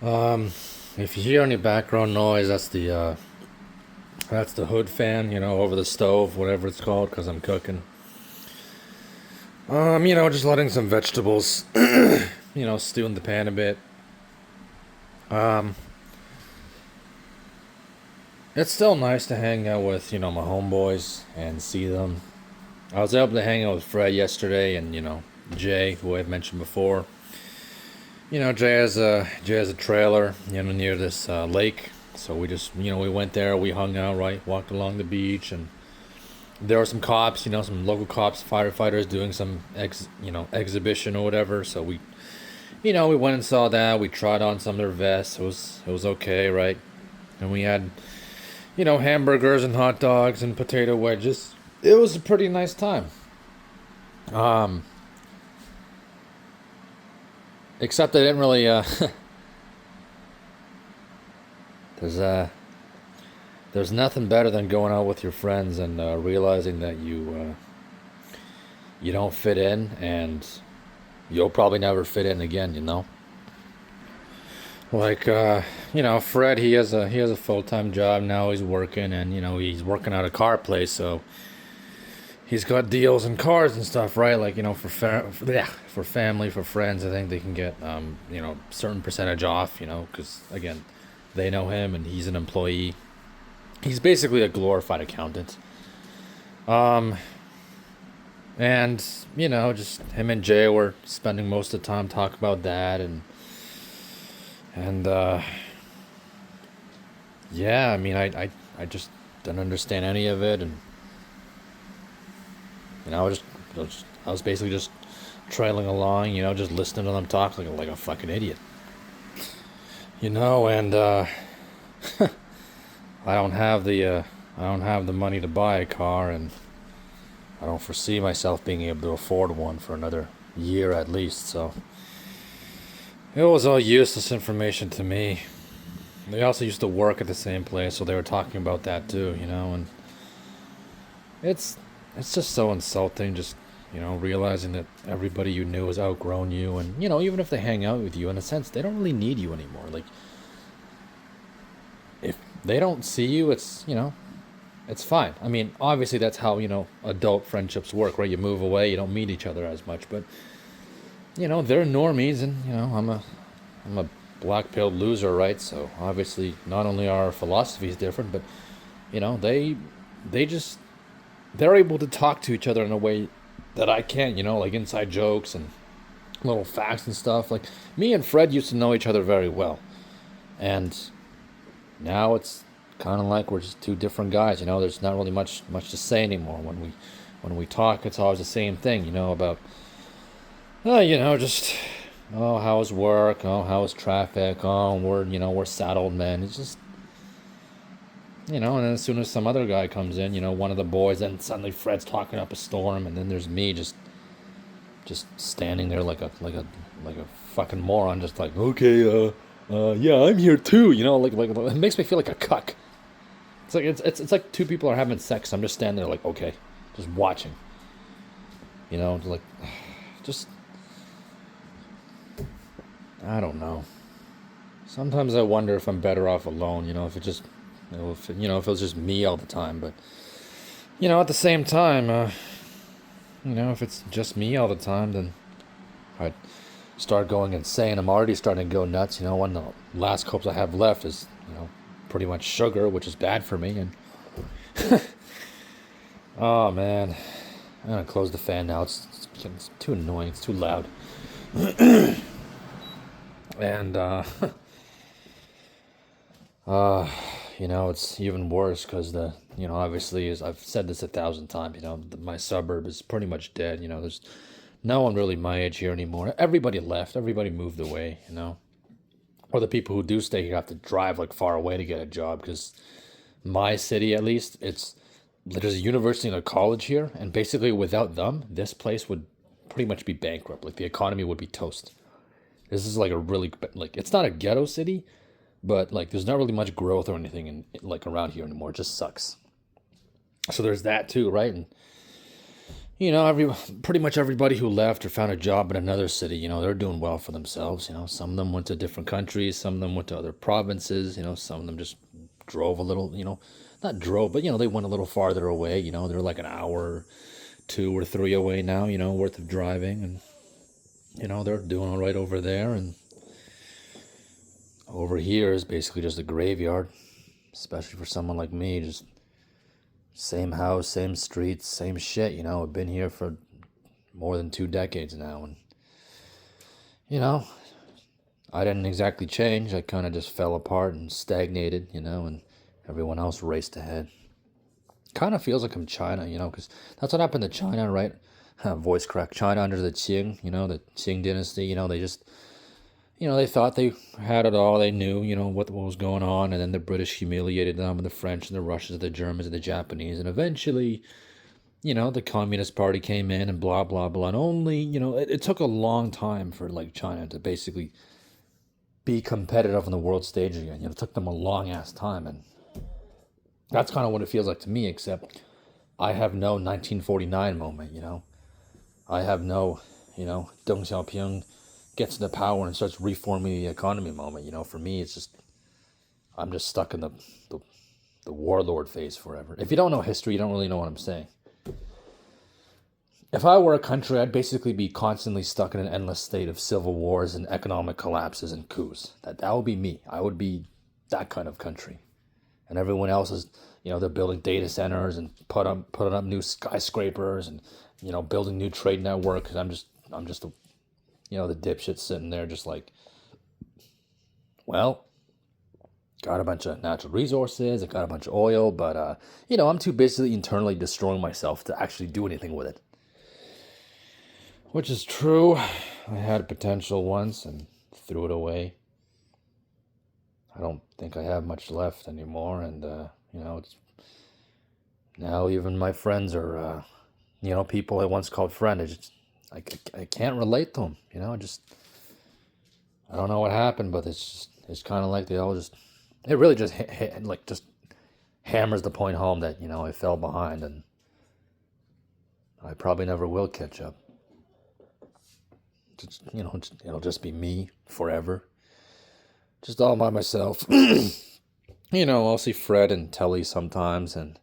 Um, if you hear any background noise, that's the hood fan, over the stove, whatever it's called, because I'm cooking. Just letting some vegetables, stew in the pan a bit. Um, it's still nice to hang out with, my homeboys and see them. I was able to hang out with Fred yesterday and, Jay, who I've mentioned before. Jay has a trailer, near this lake. So we just, we went there, we hung out, right, walked along the beach, and there were some cops, some local cops, firefighters doing some exhibition or whatever. So we went and saw that. We tried on some of their vests. It was okay, right? And we had, hamburgers and hot dogs and potato wedges. It was a pretty nice time. Um, except I didn't really. There's there's nothing better than going out with your friends and realizing that you don't fit in, and you'll probably never fit in again. Like Fred, he has a full time job now. He's working, and he's working at a car place, so he's got deals in cars and stuff, right? Like for family, for friends, I think they can get certain percentage off, because again, they know him and he's an employee. He's basically a glorified accountant. Um, and just him and Jay were spending most of the time talking about that, and yeah, I mean, I just didn't understand any of it, and I was basically just trailing along, just listening to them talk like a fucking idiot, and I don't have the money to buy a car, and I don't foresee myself being able to afford one for another year at least. So it was all useless information to me. They also used to work at the same place, so they were talking about that too, and it's it's just so insulting. Just realizing that everybody you knew has outgrown you, and even if they hang out with you, in a sense, they don't really need you anymore. Like if they don't see you, it's fine. I mean, obviously that's how adult friendships work, right? You move away, you don't meet each other as much, but they're normies, and I'm a black pilled loser, right? So obviously, not only are our philosophies different, but they just they're able to talk to each other in a way that I can't. Like inside jokes and little facts and stuff. Like me and Fred used to know each other very well, and now it's kind of like we're just two different guys. There's not really much to say anymore. When we talk, it's always the same thing. About just how's work? Oh, how's traffic? Oh, we're saddled men. It's just and then as soon as some other guy comes in, one of the boys, then suddenly Fred's talking up a storm, and then there's me just standing there like a fucking moron, just like okay, yeah, I'm here too. Like it makes me feel like a cuck. It's like two people are having sex. I'm just standing there like okay, just watching. Like just I don't know. Sometimes I wonder if I'm better off alone. If it just if it was just me all the time. But at the same time, if it's just me all the time, then I'd start going insane. I'm already starting to go nuts. One of the last cups I have left is pretty much sugar, which is bad for me. And oh man, I'm gonna close the fan now. It's too annoying. It's too loud. And uh, it's even worse because obviously, as I've said this 1,000 times, my suburb is pretty much dead. There's no one really my age here anymore. Everybody left. Everybody moved away. Or the people who do stay here have to drive like far away to get a job because my city, at least, there's a university and a college here, and basically without them, this place would pretty much be bankrupt. Like the economy would be toast. This is like a really like it's not a ghetto city, but like there's not really much growth or anything in like around here anymore. It just sucks. So there's that too, right? And pretty much everybody who left or found a job in another city, they're doing well for themselves. Some of them went to different countries, some of them went to other provinces, some of them just drove a little, not drove, but, they went a little farther away. They're like an hour, 2 or 3 away now, worth of driving. And, they're doing all right over there. And over here is basically just a graveyard, especially for someone like me. Just same house, same streets, same shit. I've been here for more than 2 decades now. And, I didn't exactly change. I kind of just fell apart and stagnated, and everyone else raced ahead. Kind of feels like I'm China, because that's what happened to China, right? Voice crack. China under the Qing, the Qing dynasty, they just, they thought they had it all. They knew, what was going on. And then the British humiliated them, and the French and the Russians and the Germans and the Japanese. And eventually, the Communist Party came in and blah, blah, blah. And only, it took a long time for like China to basically be competitive on the world stage again. It took them a long ass time. And that's kind of what it feels like to me, except I have no 1949 moment, I have no, Deng Xiaoping gets into power and starts reforming the economy moment. For me, it's just, I'm just stuck in the warlord phase forever. If you don't know history, you don't really know what I'm saying. If I were a country, I'd basically be constantly stuck in an endless state of civil wars and economic collapses and coups. That would be me. I would be that kind of country. And everyone else is, they're building data centers and putting up new skyscrapers and, building new trade networks. I'm just the dipshit sitting there just like, well, got a bunch of natural resources, I got a bunch of oil, but, I'm too busy internally destroying myself to actually do anything with it. Which is true. I had potential once and threw it away. I don't think I have much left anymore, and it's now even my friends are, people I once called friends. I can't relate to them. I don't know what happened, but it's kind of like they all just, it really just just hammers the point home that I fell behind, and I probably never will catch up. Just, it'll just be me forever. Just all by myself. I'll see Fred and Telly sometimes, and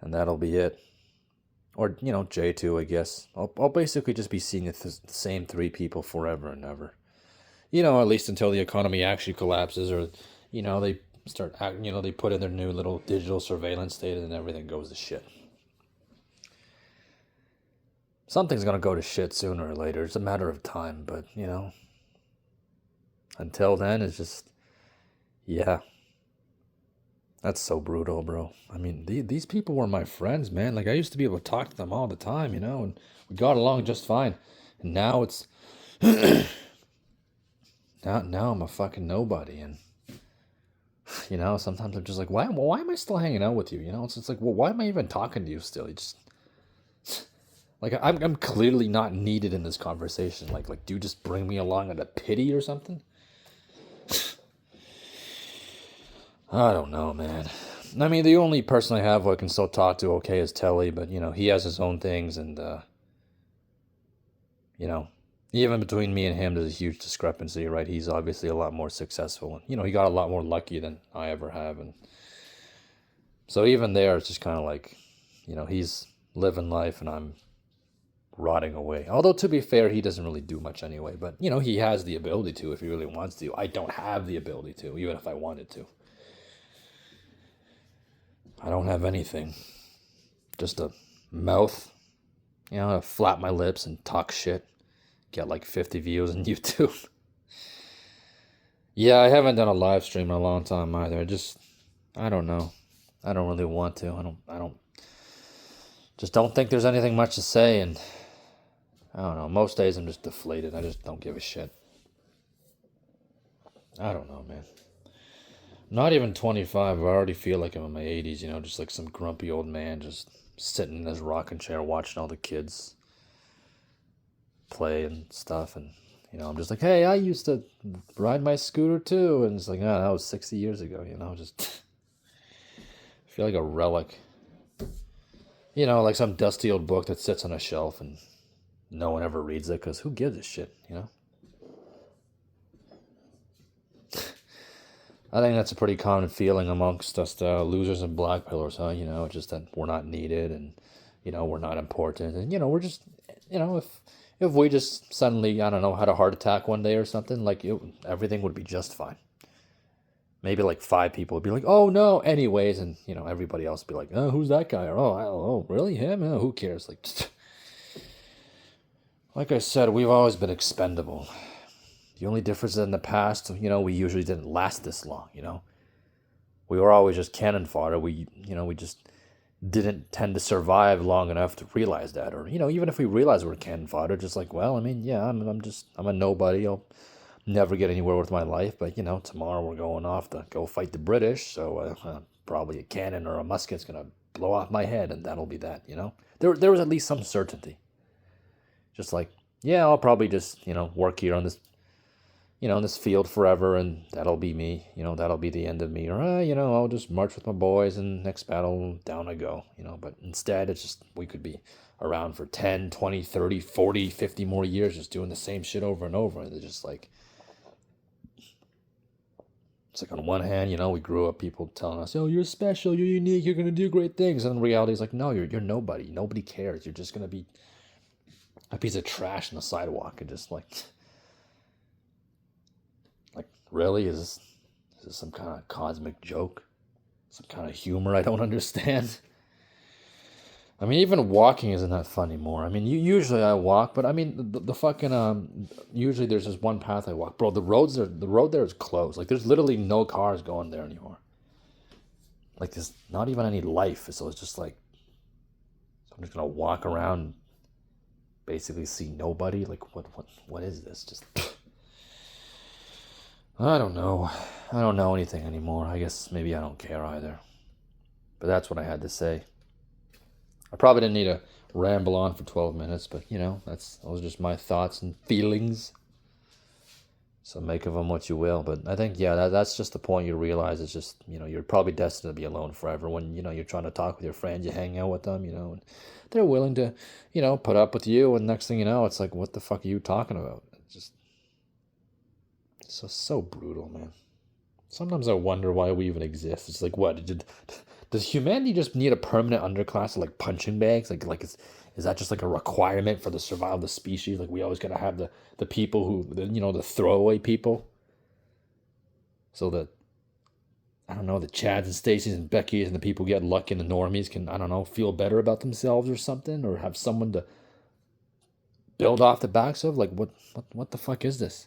that'll be it. Or, Jay too, I guess. I'll basically just be seeing the same 3 people forever and ever. At least until the economy actually collapses, or, they start, they put in their new little digital surveillance state, and everything goes to shit. Something's gonna go to shit sooner or later. It's a matter of time, but, until then, it's just, yeah. That's so brutal, bro. I mean, these people were my friends, man. Like, I used to be able to talk to them all the time, and we got along just fine. And now it's, now I'm a fucking nobody, and, sometimes I'm just like, why am I still hanging out with you? It's like, well, why am I even talking to you still? You just, like, I'm clearly not needed in this conversation. Like, do you just bring me along out of pity or something? I don't know, man. I mean, the only person I have who I can still talk to okay is Telly, but, he has his own things, and, even between me and him, there's a huge discrepancy, right? He's obviously a lot more successful, and, he got a lot more lucky than I ever have, and so even there, it's just kind of like, he's living life, and I'm rotting away. Although, to be fair, he doesn't really do much anyway, but, he has the ability to if he really wants to. I don't have the ability to, even if I wanted to. I don't have anything. Just a mouth. I flap my lips and talk shit. Get like 50 views on YouTube. Yeah, I haven't done a live stream in a long time either. I don't know. I don't really want to. Just don't think there's anything much to say, and I don't know. Most days I'm just deflated. I just don't give a shit. I don't know, man. Not even 25. I already feel like I'm in my 80s, just like some grumpy old man just sitting in his rocking chair watching all the kids play and stuff. And, I'm just like, hey, I used to ride my scooter too. And it's like, that was 60 years ago, just feel like a relic. You know, like some dusty old book that sits on a shelf and no one ever reads it because who gives a shit, you know? I think that's a pretty common feeling amongst us losers and black pillars, huh? You know, just that we're not needed and, you know, we're not important. And, you know, we're just, you know, if we just suddenly, I don't know, had a heart attack one day or something, like everything would be just fine. Maybe like 5 people would be like, oh no, anyways. And, you know, everybody else would be like, oh, who's that guy? Or, oh, really? Him? Oh, who cares? Like I said, we've always been expendable. The only difference is in the past, you know, we usually didn't last this long, you know. We were always just cannon fodder. We just didn't tend to survive long enough to realize that. Or, you know, even if we realize we're cannon fodder, just like, well, I mean, yeah, I'm a nobody. I'll never get anywhere with my life. But, you know, tomorrow we're going off to go fight the British. So probably a cannon or a musket's going to blow off my head and that'll be that, you know. There was at least some certainty. Just like, yeah, I'll probably just, you know, work here on this, you know, in this field forever, and that'll be me. You know, that'll be the end of me. Or, you know, I'll just march with my boys, and next battle, down I go. You know, but instead, it's just, we could be around for 10, 20, 30, 40, 50 more years just doing the same shit over and over. And it's just like, it's like on one hand, you know, we grew up people telling us, oh, you're special, you're unique, you're going to do great things. And in reality, it's like, no, you're nobody. Nobody cares. You're just going to be a piece of trash on the sidewalk and just like really is this some kind of cosmic joke, some kind of humor I don't understand? I mean, even walking isn't that fun anymore. I mean, usually I walk, but I mean, the fucking usually there's this one path I walk, bro. The road there is closed. Like, there's literally no cars going there anymore. Like, there's not even any life, so it's just like, so I'm just gonna walk around, basically see nobody. Like, what is this? Just I don't know. I don't know anything anymore. I guess maybe I don't care either. But that's what I had to say. I probably didn't need to ramble on for 12 minutes, but you know, those are just my thoughts and feelings. So make of them what you will. But I think, yeah, that's just the point you realize. It's just, you know, you're probably destined to be alone forever. When, you know, you're trying to talk with your friends, you hang out with them, you know, and they're willing to, you know, put up with you. And next thing you know, it's like, what the fuck are you talking about? It's just so brutal, man. Sometimes I wonder why we even exist. It's like, what does humanity just need a permanent underclass of like punching bags? Is that just like a requirement for the survival of the species? Like, we always gotta have the people you know, the throwaway people, so that, I don't know, the Chads and Stacys and Beckys and the people who get lucky and the normies can, I don't know, feel better about themselves or something, or have someone to build off the backs of. Like, what the fuck is this?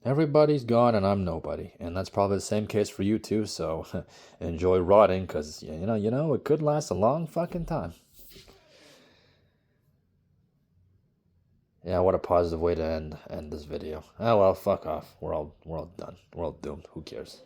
Everybody's gone and I'm nobody, and that's probably the same case for you too. So enjoy rotting, because you know it could last a long fucking time. Yeah, what a positive way to end this video. Oh well, fuck off. We're all done. We're all doomed. Who cares?